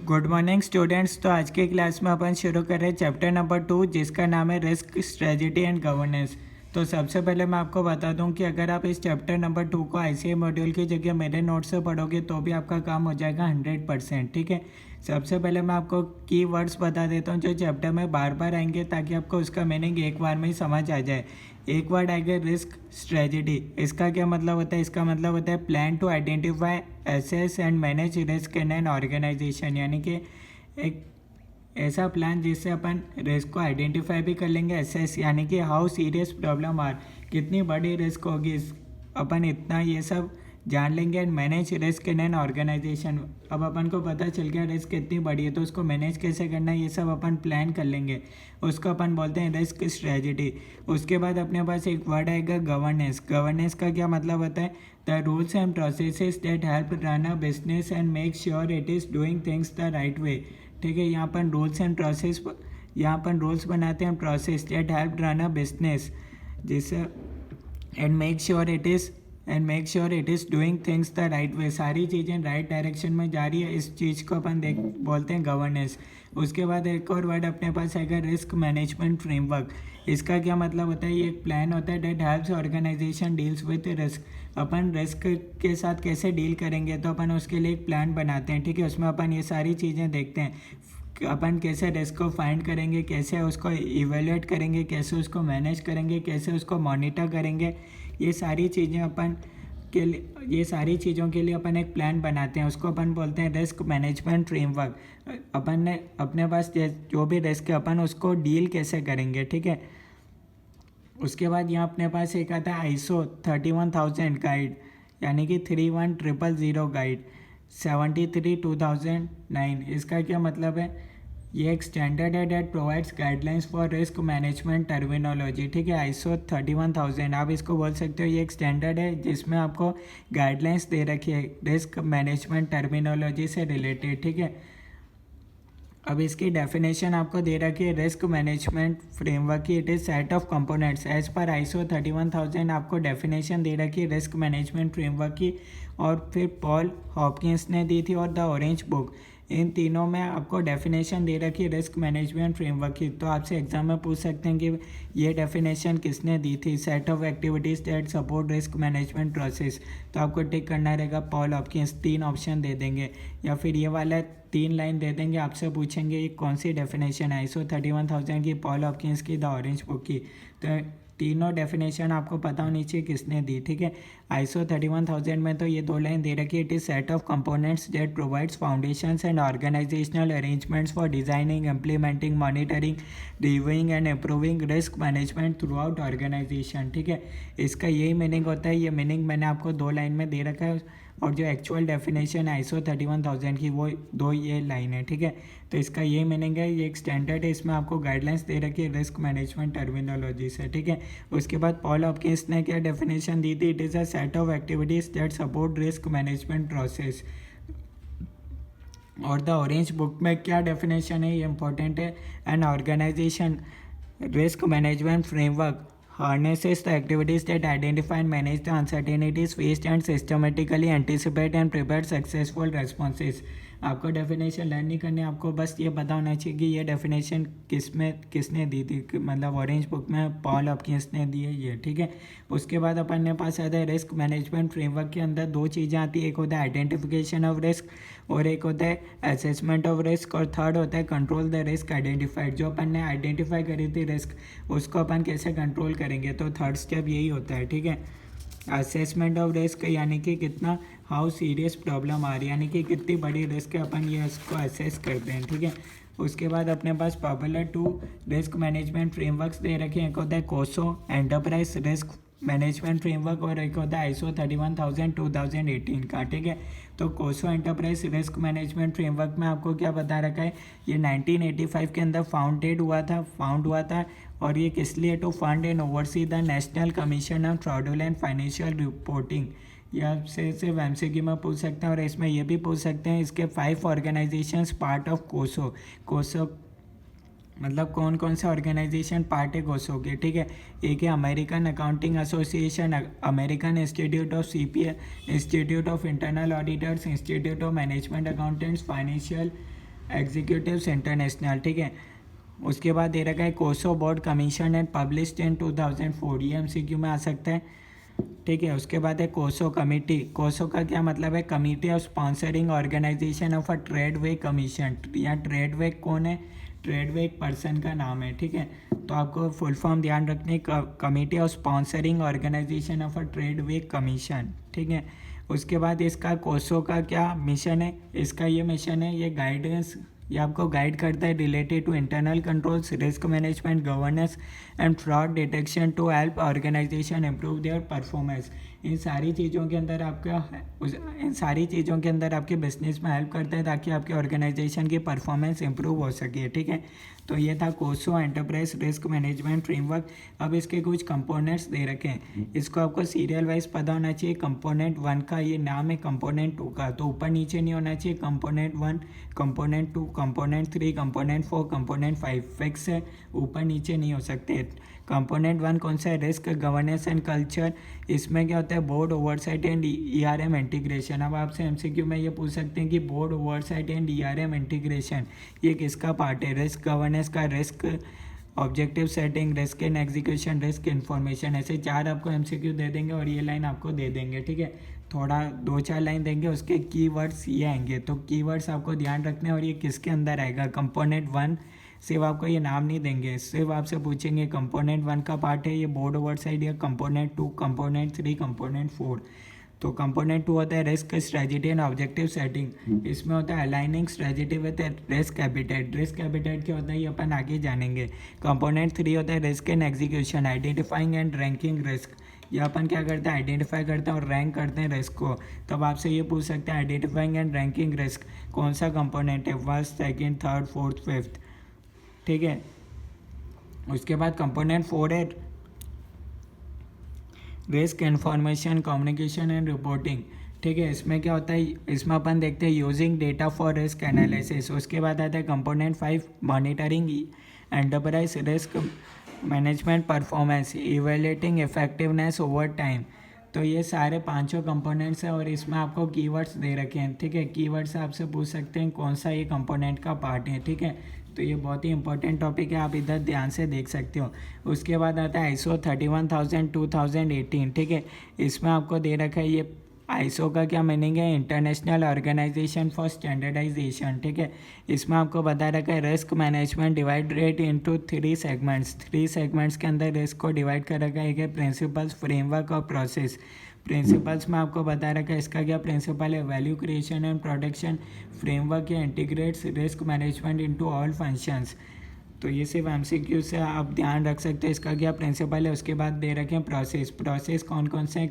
Good morning students. तो आज के क्लास में अपन शुरू कर रहे हैं चैप्टर नंबर 2 जिसका नाम है रिस्क स्ट्रेटजी एंड गवर्नेंस। तो सबसे पहले मैं आपको बता दूं कि अगर आप इस चैप्टर नंबर 2 को आईसीए मॉड्यूल की जगह मेरे नोट से पढ़ोगे तो भी आपका काम हो जाएगा 100%। ठीक है। सबसे पहले मैं आपको की वर्ड्स बता देता हूँ जो चैप्टर में बार बार आएंगे ताकि आपको उसका मीनिंग एक बार में ही समझ आ जाए। एक वर्ड आएगा रिस्क स्ट्रेटजी। इसका क्या मतलब होता है? इसका मतलब होता है plan to identify, assess and manage risk in an organization. यानी कि एक ऐसा प्लान जिससे अपन रिस्क को आइडेंटिफाई भी कर लेंगे, एसेस यानी कि हाउ सीरियस प्रॉब्लम आर, कितनी बड़ी रिस्क होगी अपन इतना ये सब जान लेंगे। And manage risk in an organization. अब अपन को पता चल गया रिस्क कितनी बड़ी है तो उसको मैनेज कैसे करना है ये सब अपन प्लान कर लेंगे। उसको अपन बोलते हैं रिस्क स्ट्रेटजी। उसके बाद अपने पास एक वर्ड आएगा गवर्नेंस। गवर्नेंस का क्या मतलब होता है? The rules and processes that help run a business and make sure it is doing things the right वे। ठीक है। यहाँ पर रूल्स एंड प्रोसेस, यहाँ पर रूल्स बनाते हैं, process that help run a business जिससे and make sure it is doing things the right way. सारी चीज़ें राइट डायरेक्शन में जा रही है, इस चीज़ को अपन बोलते हैं गवर्नेंस। उसके बाद एक और वर्ड अपने पास आएगा रिस्क मैनेजमेंट फ्रेमवर्क। इसका क्या मतलब होता है? ये एक प्लान होता है that helps organization deals with risk. अपन रिस्क के साथ कैसे डील करेंगे तो अपन उसके लिए एक प्लान बनाते हैं। ठीक है। उसमें अपन ये सारी चीज़ें देखते हैं कि अपन कैसे रिस्क को फाइंड करेंगे, कैसे उसको इवेल्युएट करेंगे, कैसे उसको मैनेज करेंगे, कैसे उसको मॉनिटर करेंगे। ये सारी चीज़ें अपन के लिए, ये सारी चीज़ों के लिए अपन एक प्लान बनाते हैं, उसको अपन बोलते हैं रिस्क मैनेजमेंट फ्रेमवर्क। अपन ने अपने पास जो भी रिस्क है अपन उसको डील कैसे करेंगे। ठीक है। उसके बाद यहाँ अपने पास एक आता है ISO 31000 गाइड, यानी कि 31000 गाइड 73/2009। इसका क्या मतलब है? ये एक स्टैंडर्ड है that provides guidelines for risk management terminology. ठीक है। ISO 31000 आप इसको बोल सकते हो, ये एक स्टैंडर्ड है जिसमें आपको गाइडलाइंस दे रखी है रिस्क मैनेजमेंट टर्मिनोलॉजी से रिलेटेड। ठीक है। अब इसकी डेफिनेशन आपको दे रखी है रिस्क मैनेजमेंट फ्रेमवर्क की। It is set of components as per ISO 31000। आपको डेफिनेशन दे रखी है रिस्क मैनेजमेंट फ्रेमवर्क की, और फिर पॉल हॉपकिंस ने दी थी और द ऑरेंज बुक। इन तीनों में आपको डेफिनेशन दे रखी है रिस्क मैनेजमेंट फ्रेमवर्क की। तो आपसे एग्जाम में पूछ सकते हैं कि ये डेफिनेशन किसने दी थी? Set of activities that support risk management process. तो आपको टिक करना रहेगा पॉल हॉपकिंस। 3 ऑप्शन दे देंगे, या फिर ये वाला 3 लाइन दे देंगे। आपसे पूछेंगे ये कौन सी डेफिनेशन है, ISO 31000 की, पॉल हॉपकिंस की, द ऑरेंज बुक की। तो तीनों डेफिनेशन आपको पता होनी चाहिए किसने दी। ठीक है। ISO 31000 में तो ये 2 लाइन दे रखी है, it is set of components that provides foundations and organizational arrangements for designing, implementing, monitoring, reviewing and improving risk management throughout organization. ठीक है। इसका यही मीनिंग होता है। ये मीनिंग मैंने आपको 2 लाइन में दे रखा है, और जो एक्चुअल डेफिनेशन है ISO 31000 की वो 2 ये लाइन है। ठीक है। तो इसका ये मीनिंग है, ये एक स्टैंडर्ड है, इसमें आपको गाइडलाइंस दे रखी है रिस्क मैनेजमेंट टर्मिनोलॉजी से। ठीक है। उसके बाद पॉल हॉपकिंस ने क्या डेफिनेशन दी थी? It is a set of activities that support risk management process. और द ऑरेंज बुक में क्या डेफिनेशन है, ये इंपॉर्टेंट है। An organization risk management framework harnesses the activities that identify and manage the uncertainties faced and systematically anticipate and prepare successful responses। आपको definition learn नहीं करनी, आपको बस ये पता होना चाहिए कि ये डेफिनेशन किसने दी थी, मतलब ऑरेंज बुक में पॉल हॉपकिंस ने दी है ये। ठीक है। उसके बाद अपन के पास आता है रिस्क मैनेजमेंट फ्रेमवर्क के अंदर 2 चीज़ें आती है, एक होता है आइडेंटिफिकेशन ऑफ रिस्क और एक होता है असेसमेंट ऑफ रिस्क, और थर्ड होता है कंट्रोल द रिस्क आइडेंटिफाइड। जो अपन ने आइडेंटिफाई करी थी रिस्क उसको अपन कैसे कंट्रोल करेंगे, तो थर्ड स्टेप यही होता है। ठीक है। असेसमेंट ऑफ रिस्क यानी कि कितना, हाउ सीरियस प्रॉब्लम आ रही है, यानी कि कितनी बड़ी रिस्क है, अपन ये इसको असेस करते हैं। ठीक है। उसके बाद अपने पास पॉपुलर 2 रिस्क मैनेजमेंट फ्रेमवर्क्स दे रखे हैं। एक होता है कोसो एंटरप्राइज रिस्क मैनेजमेंट फ्रेमवर्क, और एक होता है ISO 31000 2018 का। ठीक है। तो कोसो एंटरप्राइज रिस्क मैनेजमेंट फ्रेमवर्क में आपको क्या बता रखा है, ये 1985 के अंदर फाउंड हुआ था। और ये किस लिए? To fund and oversee the national commission on fraudulent financial reporting. ये आपसे सिर्फ MCQ में पूछ सकते हैं, और इसमें ये भी पूछ सकते हैं इसके 5 ऑर्गेनाइजेशंस पार्ट ऑफ कोसो मतलब कौन कौन से ऑर्गेनाइजेशन पार्ट है कोसो के। ठीक है। एक है American accounting association, American institute of CPA, institute of internal auditors, institute of management accountants, financial executives international, ठीक है। उसके बाद दे रखा है कोसो बोर्ड कमीशन एंड पब्लिश्ड इन 2004, ये एमसीक्यू में आ सकता है, ठीक है। उसके बाद है कोसो कमेटी। कोसो का क्या मतलब है? Committee of sponsoring organization of a Treadway commission. यहाँ ट्रेड वे कौन है? ट्रेड वे एक पर्सन का नाम है, ठीक है। तो आपको फुल फॉर्म ध्यान रखने, committee of sponsoring organization of a Treadway commission, ठीक है। उसके बाद इसका कोसो का क्या मिशन है? इसका ये मिशन है, ये गाइडेंस, ये आपको गाइड करता है related to internal controls, risk management, governance and fraud detection to help organisation improve their performance. इन सारी चीज़ों के अंदर इन सारी चीज़ों के अंदर आपके बिजनेस में हेल्प करता है ताकि आपके ऑर्गेनाइजेशन की परफॉर्मेंस इंप्रूव हो सके, ठीक है। तो ये था कोसो एंटरप्राइज रिस्क मैनेजमेंट फ्रेमवर्क। अब इसके कुछ कंपोनेंट्स दे रखे हैं, इसको आपको सीरियल वाइज पता होना चाहिए। कंपोनेंट 1 का ये नाम है, कंपोनेंट 2 का तो ऊपर नीचे नहीं होना चाहिए। Component 1, component 2, component 3, component 4, component 5 fix है, ऊपर नीचे नहीं हो सकते। कंपोनेंट 1 कौन सा है? Risk governance and culture. इसमें क्या होता है? Board oversight and ERM integration. अब आपसे एमसीक्यू में ये पूछ सकते हैं कि board oversight and ERM integration ये किसका पार्ट है? रिस्क गवर्नेंस का। Risk objective setting, risk in execution, risk information, ऐसे 4 आपको एमसीक्यू दे देंगे और ये लाइन आपको दे देंगे, ठीक है। थोड़ा 2-4 लाइन देंगे, उसके कीवर्ड्स ये आएंगे, तो कीवर्ड्स आपको ध्यान रखने और ये किसके अंदर आएगा। कंपोनेंट 1 सिर्फ आपको ये नाम नहीं देंगे, सिर्फ आपसे पूछेंगे कंपोनेंट 1 का पार्ट है ये बोर्ड ओवरसाइड या कंपोनेंट 2, कंपोनेंट 3, कंपोनेंट 4। तो कंपोनेंट 2 होता है risk strategy and objective setting. इसमें होता है aligning strategy with risk appetite. Risk appetite क्या होता है ये अपन आगे जानेंगे। कंपोनेंट 3 होता है risk and execution, identifying and ranking risk. ये अपन क्या करते हैं? आइडेंटिफाई करते हैं और रैंक करते हैं रिस्क को। तब आपसे ये पूछ सकते हैं आइडेंटिफाइंग एंड रैंकिंग रिस्क कौन सा कंपोनेंट है? First, second, third, fourth, fifth, ठीक है। उसके बाद कंपोनेंट 4 है risk information communication and reporting, ठीक है। इसमें क्या होता है? इसमें अपन देखते हैं using data for risk analysis. उसके बाद आता है component 5 monitoring enterprise risk management performance, evaluating effectiveness over time. तो ये सारे 5 कंपोनेंट्स हैं और इसमें आपको कीवर्ड्स दे रखे हैं, ठीक है। कीवर्ड्स आपसे पूछ सकते हैं कौन सा ये कंपोनेंट का पार्ट है, ठीक है। तो ये बहुत ही इंपॉर्टेंट टॉपिक है, आप इधर ध्यान से देख सकते हो। उसके बाद आता है ISO 31000 2018, ठीक है। इसमें आपको दे रखा है ये ISO का क्या मीनिंग है? इंटरनेशनल ऑर्गेनाइजेशन फॉर स्टैंडर्डाइजेशन, ठीक है। इसमें आपको बता रखा है risk management divided into 3 segments. 3 segments के अंदर रिस्क को डिवाइड कर रखा है, एक है प्रिंसिपल्स, फ्रेमवर्क और प्रोसेस। प्रिंसिपल्स में आपको बता रखा है इसका क्या प्रिंसिपल है? Value creation and protection. Framework या integrates risk management into all functions. तो ये सिर्फ एमसीक्यू से आप ध्यान रख सकते हैं इसका क्या प्रिंसिपल है। उसके बाद दे रखे हैं प्रोसेस। प्रोसेस कौन कौन से हैं?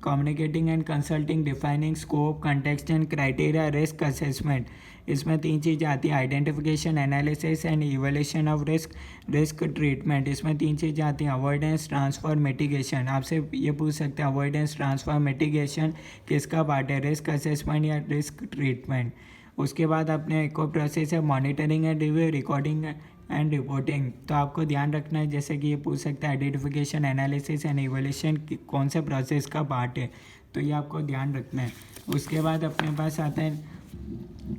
Communicating and consulting, defining scope, context and criteria, risk assessment. इसमें 3 चीज़ें आती हैं, identification, analysis and evaluation of risk, risk treatment. इसमें 3 चीज़ें आती हैं, अवॉइडेंस, ट्रांसफर, मिटिगेशन। आपसे ये पूछ सकते हैं अवॉइडेंस, ट्रांसफर, मिटिगेशन किसका पार्ट है? रिस्क असेसमेंट या रिस्क ट्रीटमेंट। उसके बाद अपने एक और प्रोसेस है monitoring and review, recording and reporting. तो आपको ध्यान रखना है, जैसे कि ये पूछ सकता है आइडेंटिफिकेशन, एनालिसिस एंड इवैल्यूएशन कौन से प्रोसेस का पार्ट है, तो ये आपको ध्यान रखना है। उसके बाद अपने पास आता है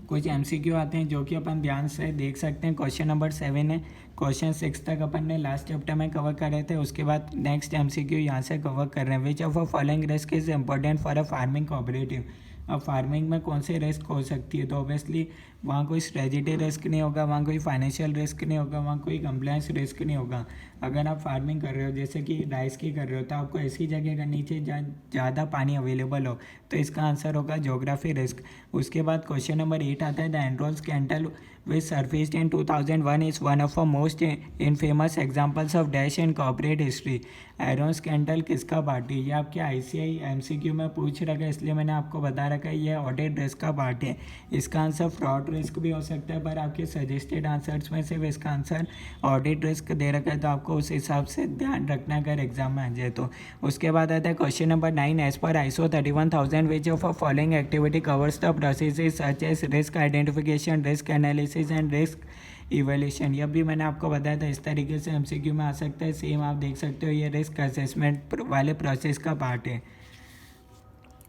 कुछ एमसीक्यू आते हैं जो कि अपन ध्यान से देख सकते हैं। क्वेश्चन नंबर 7 है, क्वेश्चन 6 तक अपन ने लास्ट चैप्टर में कवर कर रहे थे। उसके बाद नेक्स्ट एमसीक्यू यहाँ से कवर कर रहे हैं। विच of a following risk is important for a farming cooperative. अब फार्मिंग में कौन से रिस्क हो सकती है? तो ऑब्वियसली वहाँ कोई स्ट्रेटजी रिस्क नहीं होगा, वहाँ कोई फाइनेंशियल रिस्क नहीं होगा, वहाँ कोई कंप्लायंस रिस्क नहीं होगा। अगर आप फार्मिंग कर रहे हो जैसे कि राइस की कर रहे हो तो आपको ऐसी जगह करनी चाहिए जहाँ ज़्यादा पानी अवेलेबल हो, तो इसका आंसर होगा ज्योग्राफी रिस्क। उसके बाद क्वेश्चन नंबर 8 आता है द एंड्रोल scandal which surfaced in 2001 is one of the most infamous examples of dash in corporate history। Aaron scandal किसका पार्ट है? ये आपके ICI MCQ में पूछ रखा है, इसलिए मैंने आपको बता रखा है ये ऑडिट रिस्क का पार्ट है। इसका आंसर फ्रॉड रिस्क भी हो सकता है, पर आपके सजेस्टेड आंसर्स में सिर्फ इसका आंसर ऑडिट रिस्क दे रखा है, तो आपको उस हिसाब से ध्यान रखना अगर एग्जाम में आ जाए तो। उसके बाद आता है question number 9 as per ISO 31000 which of a following activity covers the processes such as risk identification, risk analysis and risk evaluation. यह भी मैंने आपको बताया था, इस तरीके से एमसीक्यू में आ सकता है। सेम आप देख सकते हो ये रिस्क असेसमेंट वाले प्रोसेस का पार्ट है।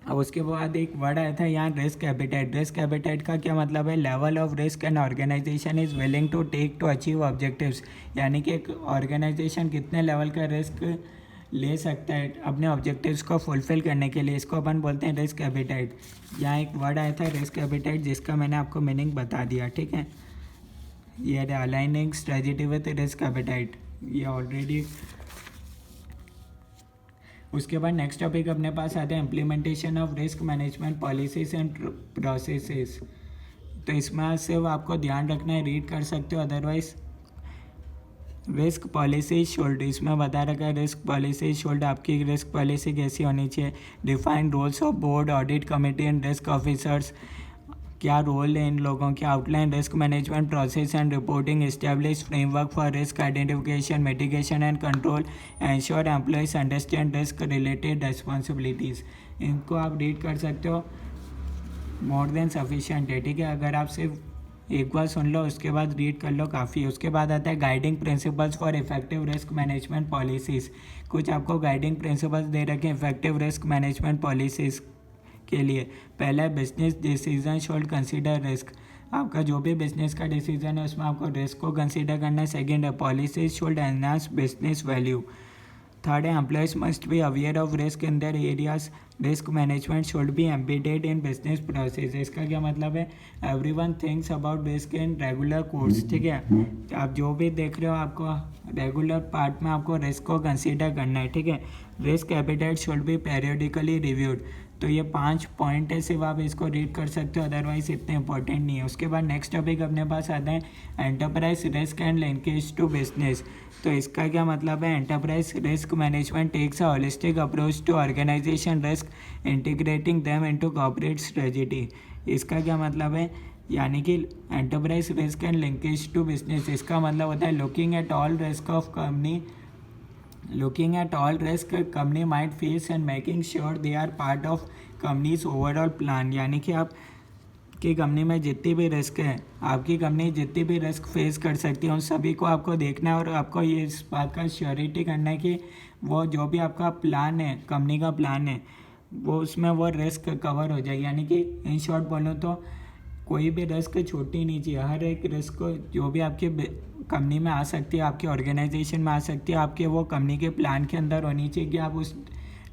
अब उसके बाद एक वर्ड आया था यहाँ रिस्क एपिटाइट। रिस्क एपिटाइट का क्या मतलब है? Level of risk an organization is willing to take to achieve objectives. यानी कि एक ऑर्गेनाइजेशन कितने लेवल का रिस्क ले सकता है अपने ऑब्जेक्टिव्स को फुलफ़िल करने के लिए, इसको अपन बोलते हैं रिस्क एपिटाइट। यहाँ एक वर्ड आया था रिस्क एपिटाइट जिसका मैंने आपको मीनिंग बता दिया, ठीक है। ये aligning strategy with risk appetite, ये ऑलरेडी। उसके बाद नेक्स्ट टॉपिक अपने पास आता है implementation of risk management policies and processes. तो इसमें सिर्फ आपको ध्यान रखना है, रीड कर सकते हो, अदरवाइज रिस्क पॉलिसी शुल्ड, इसमें बता रखा है रिस्क पॉलिसी शुल्ड, आपकी रिस्क पॉलिसी कैसी होनी चाहिए। Define roles of board, audit committee and risk officers, क्या रोल है इन लोगों के। Outline risk management process and reporting, establish framework for risk identification, mitigation and control, ensure employees understand risk related responsibilities. इनको आप रीड कर सकते हो, मोर देन सफिशिएंट है, ठीक है। अगर आप सिर्फ एक बार सुन लो उसके बाद रीड कर लो, काफ़ी है। उसके बाद आता है guiding principles for effective risk management policies. कुछ आपको गाइडिंग प्रिंसिपल्स दे रखे हैं इफेक्टिव रिस्क मैनेजमेंट पॉलिसीज़ के लिए। पहला है business decision should consider risk, आपका जो भी बिजनेस का डिसीजन है उसमें आपको रिस्क को कंसीडर करना है। सेकेंड है policies should enhance business value. Third है employees must be aware of risk in their areas, risk management should be embedded in business process. इसका क्या मतलब है? Everyone thinks about risk in regular course, ठीक है। आप जो भी देख रहे हो आपको रेगुलर पार्ट में आपको रिस्क को कंसीडर करना है, ठीक है। Risk appetite should be periodically reviewed. तो ये 5 पॉइंट है, सिर्फ आप इसको रीड कर सकते हो, अदरवाइज इतने इंपॉर्टेंट नहीं है। उसके बाद नेक्स्ट टॉपिक अपने पास आता है enterprise risk and linkage to business. तो इसका क्या मतलब है? Enterprise risk management takes a holistic approach to organization risk, integrating them into corporate strategy. इसका क्या मतलब है? यानी कि enterprise risk and linkage to business, इसका मतलब होता है looking at all risk of company, looking at all risk company might face and making sure they are part of company's overall plan। यानी कि आप की कंपनी में जितनी भी रिस्क है, आपकी कंपनी जितनी भी रिस्क फेस कर सकती है, उन सभी को आपको देखना है और आपको ये इस बात का श्योरिटी करना है कि वो जो भी आपका प्लान है, कंपनी का प्लान है, वो उसमें वो रिस्क कवर हो जाए। यानी कि इन शॉर्ट बोलूँ तो कोई भी रिस्क छूटनी नहीं चाहिए। हर एक रिस्क को जो भी आपके कंपनी में आ सकती है, आपके ऑर्गेनाइजेशन में आ सकती है, आपके वो कंपनी के प्लान के अंदर होनी चाहिए कि आप उस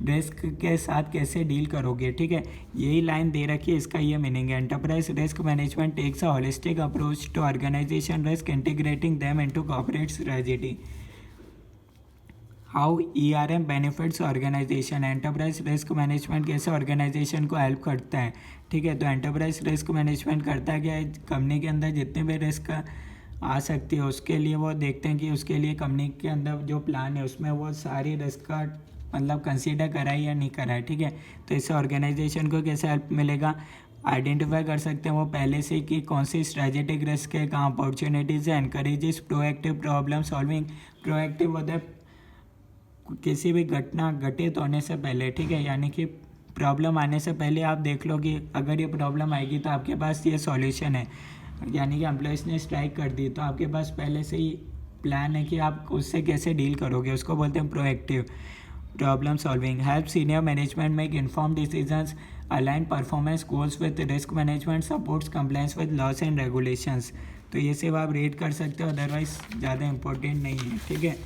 रिस्क के साथ कैसे डील करोगे, ठीक है। यही लाइन दे रखी है, इसका ये मीनिंग है। Enterprise risk management takes a holistic approach to organization risk, integrating them into corporate strategy. How ERM benefits organization. Enterprise risk management कैसे ऑर्गेनाइजेशन को हेल्प करता है, ठीक है। तो एंटरप्राइज रिस्क मैनेजमेंट करता है क्या? कंपनी के अंदर जितने भी रिस्क आ सकती है उसके लिए वो देखते हैं कि उसके लिए कंपनी के अंदर जो प्लान है उसमें वो सारी रिस्क का मतलब कंसीडर करा है या नहीं करा है, ठीक है। तो इससे ऑर्गेनाइजेशन को कैसे हेल्प मिलेगा? आइडेंटिफाई कर सकते हैं वो पहले से कि कौन सी स्ट्रेटेजिक रिस्क है, कहाँ अपॉर्चुनिटीज़ है। Encourages proactive problem solving. Proactive होता है किसी भी घटना घटित होने से पहले, ठीक है। यानी कि प्रॉब्लम आने से पहले आप देख लो कि अगर ये प्रॉब्लम आएगी तो आपके पास ये सॉल्यूशन है। यानी कि एम्प्लॉयज़ ने स्ट्राइक कर दी तो आपके पास पहले से ही प्लान है कि आप उससे कैसे डील करोगे, उसको बोलते हैं proactive problem solving. Help senior management make inform decisions, align performance goals with risk management, supports compliance with loss and regulations. तो ये सिर्फ आप रीड कर सकते हो, अदरवाइज ज़्यादा इंपॉर्टेंट नहीं है, ठीक है।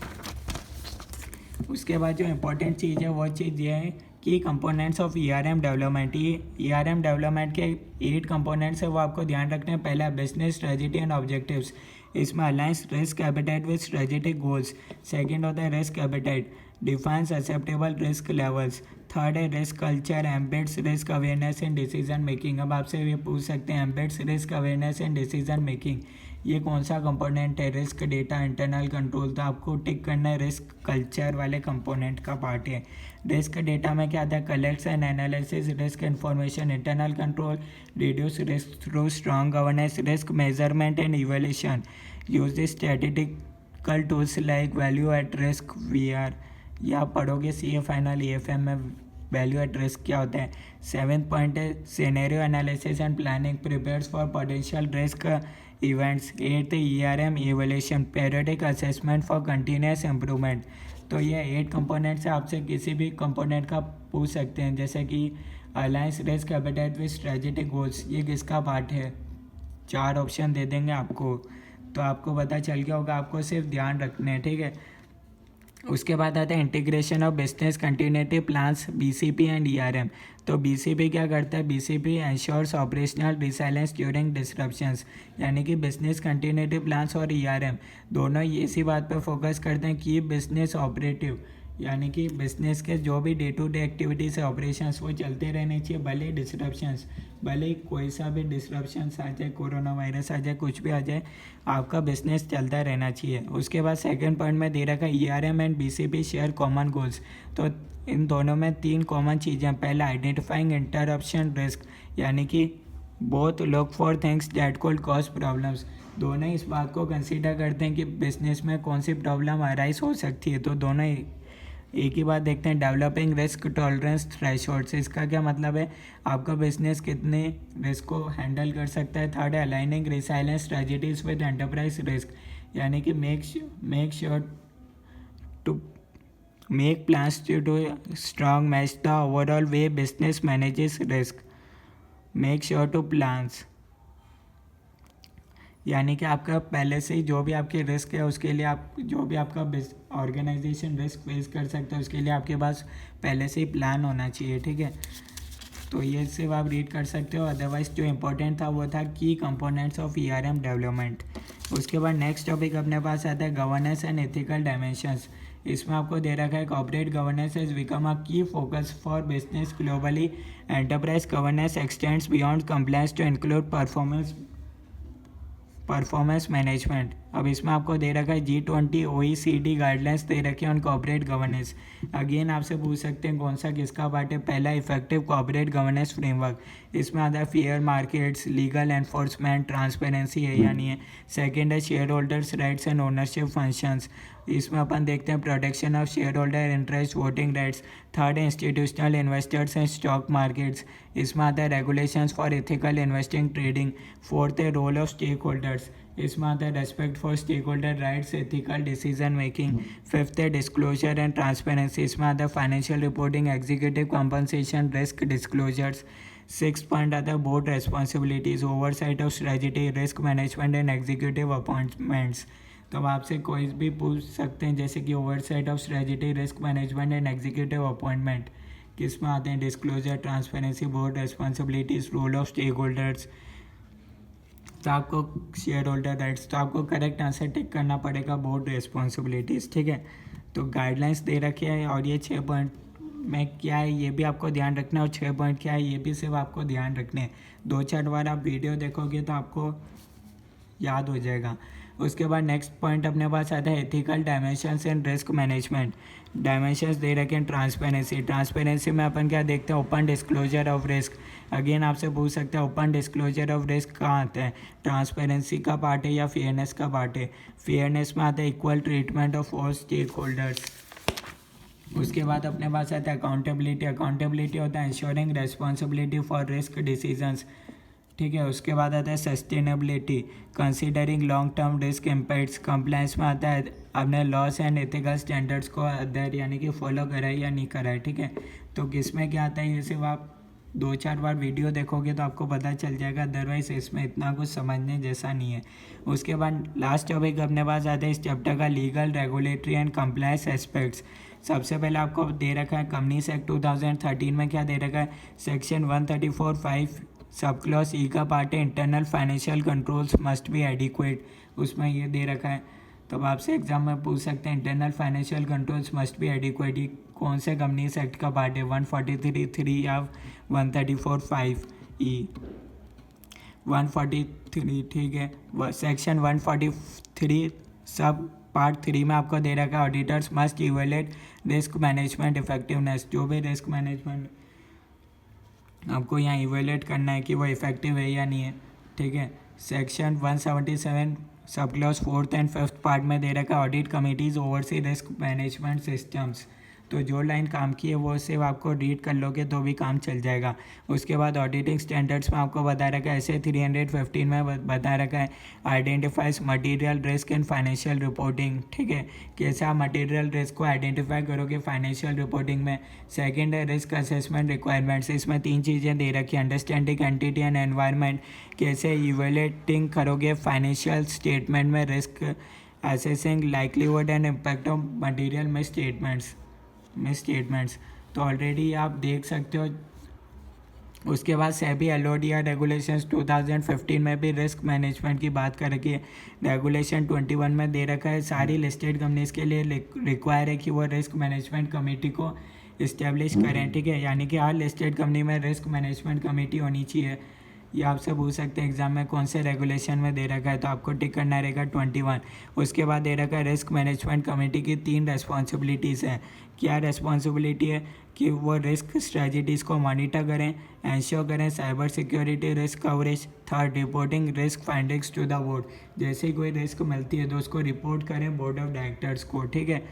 उसके बाद जो इम्पोर्टेंट चीज़ है वो चीज़ ये है कि कंपोनेंट्स ऑफ ERM डेवलपमेंट। ये ERM डेवलपमेंट के 8 कंपोनेंट्स है, वो आपको ध्यान रखने हैं। पहला बिजनेस स्ट्रेटजी एंड ऑब्जेक्टिव्स, इसमें aligns risk appetite with strategic goals. Second होता है risk appetite, defines acceptable risk levels. Third है risk culture, embeds risk awareness and decision making. अब आपसे ये पूछ सकते हैं embeds risk awareness and decision making ये कौन सा कंपोनेंट है? Risk data, internal control. तो आपको टिक करना है रिस्क कल्चर वाले कंपोनेंट का पार्ट है। रिस्क डेटा में क्या आता है? Collects and analysis risk information. Internal control, reduce risk through strong governance. Risk measurement and evaluation, use the statistical tools like value at risk VR। या आप पढ़ोगे CA फाइनल EFM में value at risk क्या होता है। 7th point है scenario analysis and planning, prepares for potential risk events. 8th ERM evaluation, periodic assessment for continuous improvement. तो ये 8 कंपोनेंट्स है, आपसे किसी भी कंपोनेंट का पूछ सकते हैं, जैसे कि alliance risk appetite with strategic goals, ये किसका पार्ट है? 4 ऑप्शन दे देंगे आपको, तो आपको पता चल गया होगा, आपको सिर्फ ध्यान रखने हैं, ठीक है। उसके बाद आता है integration of business continuity plans, BCP and ERM। तो BCP क्या करता है? BCP ensures operational resilience during disruptions, यानी कि बिजनेस कंटिन्यूटी प्लान्स और ERM दोनों इसी बात पर फोकस करते हैं कि बिजनेस ऑपरेटिव, यानी कि बिजनेस के जो भी डे टू डे एक्टिविटीज़ है, ऑपरेशंस, वो चलते रहने चाहिए, भले डिसरप्शंस, भले कोई सा भी डिसरप्शंस आ जाए, कोरोना वायरस आ जाए, कुछ भी आ जाए, आपका बिजनेस चलता रहना चाहिए। उसके बाद सेकंड पॉइंट में दे रखा है ERM and BCP share common goals. तो इन दोनों में 3 कॉमन चीज़ें हैं। पहला, आइडेंटिफाइंग इंटरप्शन रिस्क, यानी कि both look for things that could cause problems, दोनों इस बात को कंसीडर करते हैं कि बिजनेस में कौन सी प्रॉब्लम अराइज हो सकती है, तो दोनों एक ही बात देखते हैं। डेवलपिंग रिस्क टॉलरेंस थ्रेशोल्ड्स, इसका क्या मतलब है? आपका बिजनेस कितने रिस्क को हैंडल कर सकता है। थर्ड है aligning resilience strategies with enterprise risk, यानी कि make sure to make plans to strong match the overall way business manages risk. Make sure to plans, यानी कि आपका पहले से ही जो भी आपके रिस्क है उसके लिए आप जो भी आपका ऑर्गेनाइजेशन रिस्क फेस कर सकते हैं उसके लिए आपके पास पहले से ही प्लान होना चाहिए, ठीक है। तो ये सिर्फ आप रीड कर सकते हो, अदरवाइज जो इम्पोर्टेंट था वो था की कंपोनेंट्स ऑफ ERM डेवलपमेंट। उसके बाद नेक्स्ट टॉपिक अपने पास आता है गवर्नेंस एंड एथिकल डायमेंशंस। इसमें आपको दे रखा है corporate governance has become a key focus for business globally. Enterprise governance extends beyond compliance to include performance management. अब इसमें आपको दे रखा है G20 OECD गाइडलाइंस दे रखी है ऑन कॉर्पोरेट गवर्नेंस। अगेन आपसे पूछ सकते हैं कौन सा किसका पार्ट है। पहला, इफेक्टिव कॉर्पोरेट गवर्नेंस फ्रेमवर्क, इसमें आता है fair markets, legal enforcement, transparency है या नहीं है। सेकेंड है shareholders rights and ownership functions, इसमें अपन देखते हैं protection of shareholder interest, voting rights. Third है institutional investors and stock markets, इसमें आता है regulations for ethical investing trading. Fourth है रोल ऑफ स्टेक होल्डर्स, इसमें आता है respect for stakeholder rights, ethical decision making. Fifth है disclosure and transparency, इसमें आता है financial reporting, executive compensation, risk disclosures. Six point आता है board responsibilities, oversight of strategy, risk management and executive appointments. तो अब आपसे कोई भी पूछ सकते हैं जैसे कि oversight of strategy, risk management and executive appointment किस में आते हैं? Disclosure, transparency, board responsibilities, role of stakeholders. तो आपको शेयर होल्डर राइट्स, तो आपको करेक्ट आंसर टिक करना पड़ेगा बोर्ड रेस्पॉन्सिबिलिटीज़, ठीक है। तो गाइडलाइंस दे रखी है और ये 6 पॉइंट में क्या है ये भी आपको ध्यान रखना है और 6 पॉइंट क्या है ये भी सिर्फ आपको ध्यान रखने हैं। 2-4 बार आप वीडियो देखोगे तो आपको याद हो जाएगा। उसके बाद नेक्स्ट पॉइंट अपने पास आता है ethical dimensions and risk management. Dimensions दे रखे हैं ट्रांसपेरेंसी, ट्रांसपेरेंसी में अपन क्या देखते हैं? Open disclosure of risk. Again आपसे पूछ सकते हैं ओपन डिस्क्लोजर ऑफ रिस्क कहाँ आता है? ट्रांसपेरेंसी का पार्ट है या फेयरनेस का पार्ट है? फेयरनेस में आता है equal treatment of all stakeholders. उसके बाद अपने पास आता है अकाउंटेबिलिटी, अकाउंटेबिलिटी होता है ensuring responsibility for risk decisions, ठीक है। उसके बाद आता है sustainability, considering long term risk impacts. Compliance में आता है आपने लॉस एंड एथिकल स्टैंडर्ड्स को अदर यानी कि फॉलो करा है या नहीं करा है, ठीक है। तो किस में क्या आता है ये सिर्फ आप 2-4 बार वीडियो देखोगे तो आपको पता चल जाएगा, अदरवाइज इसमें इतना कुछ समझने जैसा नहीं है। उसके बाद लास्ट टॉपिक अपने पास आता है इस चैप्टर का legal, regulatory and compliance aspects. सबसे पहले आपको दे रखा है कंपनीज एक्ट 2013 में क्या दे रखा है? सेक्शन 134(5) सब क्लॉज ई का पार्ट है internal financial controls must be adequate, उसमें ये दे रखा है। तो अब आपसे एग्जाम में पूछ सकते हैं internal financial controls must be adequate ये कौन से कंपनीज एक्ट का पार्ट है? 143(3) या 134(5)(e)? 143, ठीक है। सेक्शन 143 सब पार्ट 3 में आपको दे रखा है auditors must evaluate risk management effectiveness, जो भी रिस्क मैनेजमेंट आपको यहाँ इवेलुएट करना है कि वो इफेक्टिव है या नहीं है, ठीक है। Section 177 sub clause 4th and 5th part में दे रखा है audit committees oversee risk management systems. तो जो लाइन काम की है वो सिर्फ आपको रीड कर लोगे तो भी काम चल जाएगा। उसके बाद ऑडिटिंग स्टैंडर्ड्स में आपको बता रखा है, ऐसे 315 में बता रखा है identifies material risk in financial reporting. ठीक है, कैसे आप मटेरियल रिस्क को आइडेंटिफाई करोगे फाइनेंशियल रिपोर्टिंग में। सेकंड है रिस्क असेसमेंट रिक्वायरमेंट्स, इसमें 3 चीज़ें दे रखी है, अंडरस्टैंडिंग एंटिटी एंड एनवायरनमेंट, कैसे इवेल्युएटिंग करोगे फाइनेंशियल स्टेटमेंट में risk, assessing likelihood and impact of material miss statements. तो ऑलरेडी आप देख सकते हो। उसके बाद सेबी एलओडीआर रेगुलेशंस 2015 में भी रिस्क मैनेजमेंट की बात कर रखी है। रेगुलेशन 21 में दे रखा है सारी लिस्टेड कंपनीज के लिए रिक्वायर है कि वो रिस्क मैनेजमेंट कमेटी को इस्टेब्लिश करें। ठीक है, यानी कि हर लिस्टेड कंपनी में रिस्क मैनेजमेंट कमेटी होनी चाहिए। ये आपसे पूछ सकते हैं एग्जाम में कौन से रेगुलेशन में दे रखा है, तो आपको टिक करना रहेगा 21। उसके बाद दे रखा है रिस्क मैनेजमेंट कमेटी की 3 रेस्पॉन्सिबिलिटीज़ हैं। क्या रेस्पॉन्सिबिलिटी है कि वो रिस्क स्ट्रेटजीज़ को मॉनिटर करें, एंश्योर करें cyber security risk coverage. Third, reporting risk findings to the board, जैसे ही कोई रिस्क मिलती है तो उसको रिपोर्ट करें बोर्ड ऑफ डायरेक्टर्स को। ठीक है,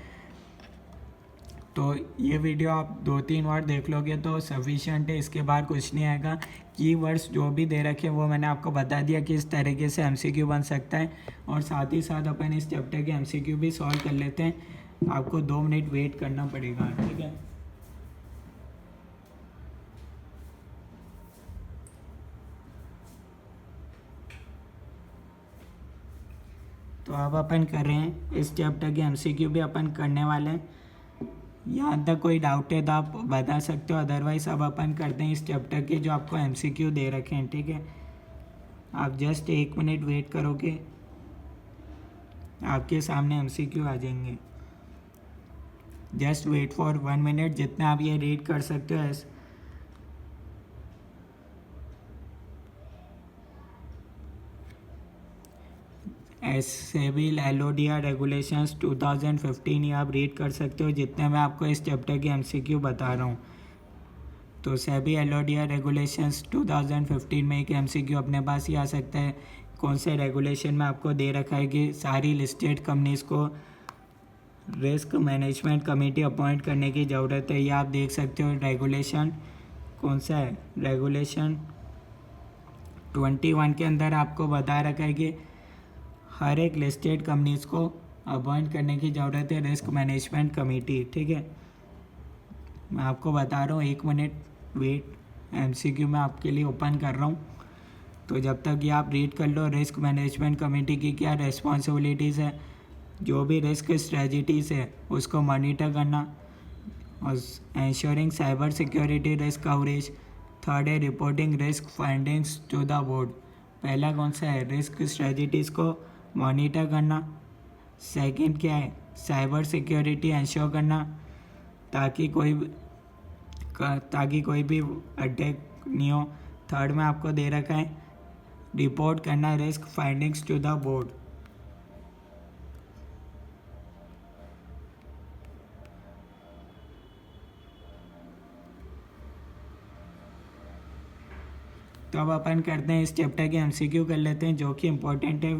तो ये वीडियो आप 2-3 बार देख लोगे तो सफिशिएंट है, इसके बाद कुछ नहीं आएगा। कीवर्ड्स जो भी दे रखे वो मैंने आपको बता दिया कि इस तरीके से एमसीक्यू बन सकता है। और साथ ही साथ अपन इस चैप्टर के एमसीक्यू भी सॉल्व कर लेते हैं। आपको 2 मिनट वेट करना पड़ेगा। ठीक है, तो अब अपन कर रहे हैं इस चैप्टर के एमसीक्यू भी अपन करने वाले हैं। यहाँ तक कोई डाउट है तो आप बता सकते हो, अदरवाइज अब अपन करते हैं इस चैप्टर के जो आपको एमसीक्यू दे रखे हैं। ठीक है, आप जस्ट 1 मिनट वेट करोगे, आपके सामने एमसीक्यू आ जाएंगे। जस्ट वेट फॉर 1 मिनट, जितना आप ये रीड कर सकते हो सेबी एलओडीआर रेगुलेशंस 2015 ये आप रीड कर सकते हो, जितने मैं आपको इस चैप्टर की एमसीक्यू बता रहा हूँ। तो सेबी एलओडीआर रेगुलेशंस 2015 में एक एमसीक्यू अपने पास ही आ सकता है। कौन से रेगुलेशन में आपको दे रखा है कि सारी लिस्टेड कंपनीज़ को रिस्क मैनेजमेंट कमेटी अपॉइंट करने की ज़रूरत है। ये आप देख सकते हो रेगुलेशन कौन सा है, रेगुलेशन 21 के अंदर आपको बता रखा है कि हर एक लिस्टेड कंपनीज़ को अपॉइंट करने की ज़रूरत है रिस्क मैनेजमेंट कमेटी। ठीक है, मैं आपको बता रहा हूँ, 1 मिनट वेट, एमसीक्यू मैं आपके लिए ओपन कर रहा हूँ। तो जब तक ये आप रीड कर लो, रिस्क मैनेजमेंट कमेटी की क्या रेस्पॉन्सिबिलिटीज़ है, जो भी रिस्क स्ट्रेटजीज़ है उसको मॉनिटर करना और ensuring cyber security risk coverage. Third है reporting risk findings to the board. पहला कौन सा है, रिस्क स्ट्रेटजीज़ को मॉनिटर करना। सेकंड क्या है, साइबर सिक्योरिटी एंश्योर करना ताकि कोई भी अटैक नहीं हो। थर्ड में आपको दे रखा है रिपोर्ट करना risk findings to the board. तो अब अपन करते हैं इस चैप्टर के एमसीक्यू कर लेते हैं जो कि इम्पोर्टेंट है।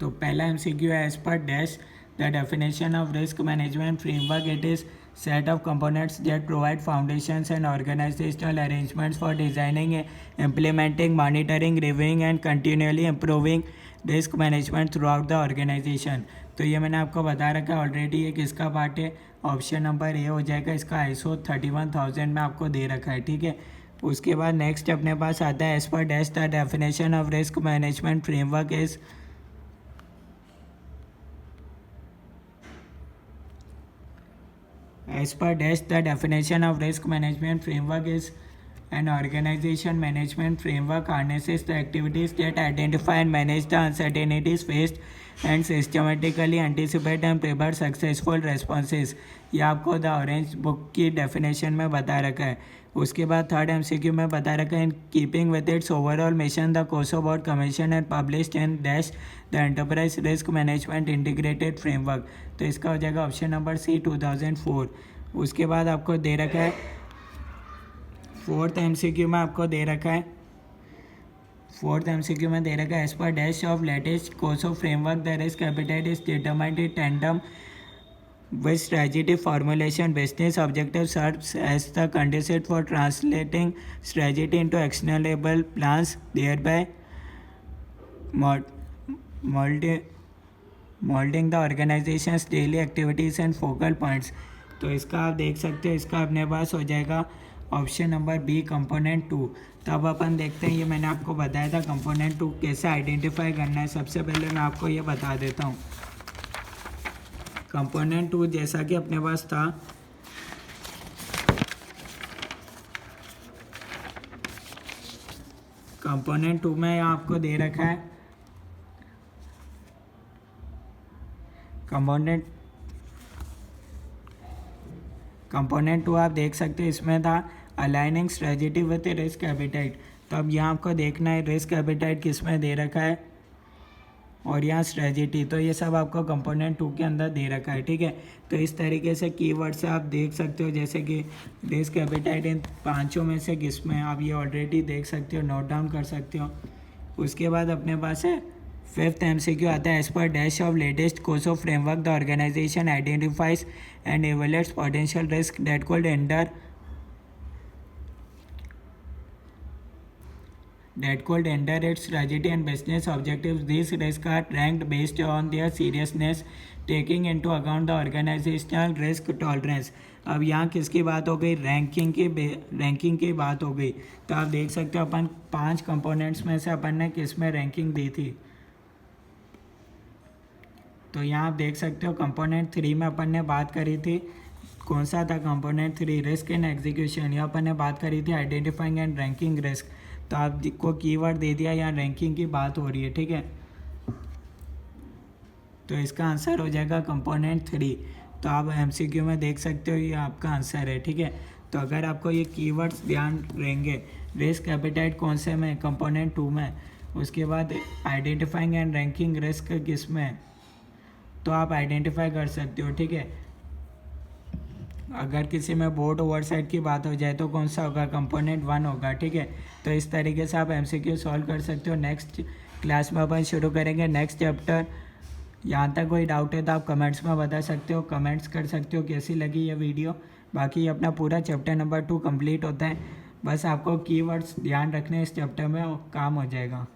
तो पहला एमसीक्यू है as per dash the definition of risk management framework, it is set of components that provide foundations and organizational arrangements for designing, implementing, monitoring, reviewing and continually improving risk management throughout the organization। तो ये मैंने आपको बता रखा है already, ये किसका part है, ऑप्शन नंबर ए हो जाएगा। इसका ISO 31000 में आपको दे रखा है। ठीक है, उसके बाद नेक्स्ट अपने पास आता है as per dash the definition of risk management framework is As per dash, the definition of risk management framework is an organization management framework harnesses the activities that identify and manage the uncertainties faced and systematically anticipate and prepare successful responses। ये आपको the orange book की definition में बता रखा है। उसके बाद third MCQ में बता रखा है in keeping with its overall mission the COSO board commission and published in dash the enterprise risk management integrated framework. तो इसका हो जाएगा ऑप्शन नंबर सी 2004। उसके बाद आपको दे रखा है फोर्थ एमसीक्यू में आपको दे रखा है फोर्थ एमसीक्यू में दे रखा है as per dash of latest COSO framework the risk appetite is determined in tandem with strategy formulation. Business objective serves as the condition for translating strategy into actionable plans, thereby molding the organization's daily activities and focal points. तो इसका आप देख सकते हो, इसका अपने पास हो जाएगा ऑप्शन नंबर बी कंपोनेंट 2। तो अब अपन देखते हैं, ये मैंने आपको बताया था कंपोनेंट 2 कैसे आइडेंटिफाई करना है। सबसे पहले मैं आपको ये बता देता हूँ। कंपोनेंट 2 जैसा कि अपने पास था, कंपोनेंट 2 में आपको दे रखा है कंपोनेंट 2 आप देख सकते हो, इसमें था aligning strategy with risk appetite. तो अब यहाँ आपको देखना है रिस्क एपेटाइट किस में दे रखा है और यहाँ स्ट्रेटजी। तो ये सब आपको कंपोनेंट 2 के अंदर दे रखा है, ठीक है। तो इस तरीके से कीवर्ड से आप देख सकते हो, जैसे कि रिस्क एपेटाइट इन पांचों में से किस में, आप ये ऑलरेडी देख सकते हो, नोट डाउन कर सकते हो। उसके बाद अपने पास है फिफ्थ एमसीक्यू आता है as per dash of latest COSO framework the organisation identifies and evaluates potential risk that could enter its strategy and business objectives. These risks are ranked based on their seriousness, taking into account the organizational risk tolerance. अब यहाँ किसकी बात हो गई, ranking की बात हो गई। तो आप देख सकते हो अपन 5 कंपोनेंट्स में से अपन ने किस में रैंकिंग दी थी। तो यहाँ आप देख सकते हो कंपोनेंट 3 में अपन ने बात करी थी, कौन सा था कंपोनेंट 3, रिस्क इन एग्जीक्यूशन। यहाँ अपन ने बात करी थी आइडेंटिफाइंग एंड रैंकिंग रिस्क। तो आपको कीवर्ड दे दिया, यहाँ रैंकिंग की बात हो रही है, ठीक है। तो इसका आंसर हो जाएगा कंपोनेंट 3। तो आप एमसीक्यू में देख सकते हो, ये आपका आंसर है, ठीक है। तो अगर आपको ये कीवर्ड्स ध्यान रहेंगे, रिस्क एपेटाइट कौन से में, कंपोनेंट 2 में, उसके बाद आइडेंटिफाइंग एंड रैंकिंग रिस्क किस में, तो आप आइडेंटिफाई कर सकते हो, ठीक है। अगर किसी में बोर्ड ओवरसाइट की बात हो जाए तो कौन सा होगा, कंपोनेंट 1 होगा, ठीक है। तो इस तरीके से आप एमसीक्यू सॉल्व कर सकते हो। नेक्स्ट क्लास में अपन शुरू करेंगे नेक्स्ट चैप्टर। यहाँ तक कोई डाउट है तो आप कमेंट्स में बता सकते हो, कमेंट्स कर सकते हो कैसी लगी ये वीडियो। बाकी अपना पूरा चैप्टर नंबर 2 कंप्लीट होता है, बस आपको कीवर्ड्स ध्यान रखने इस चैप्टर में, काम हो जाएगा।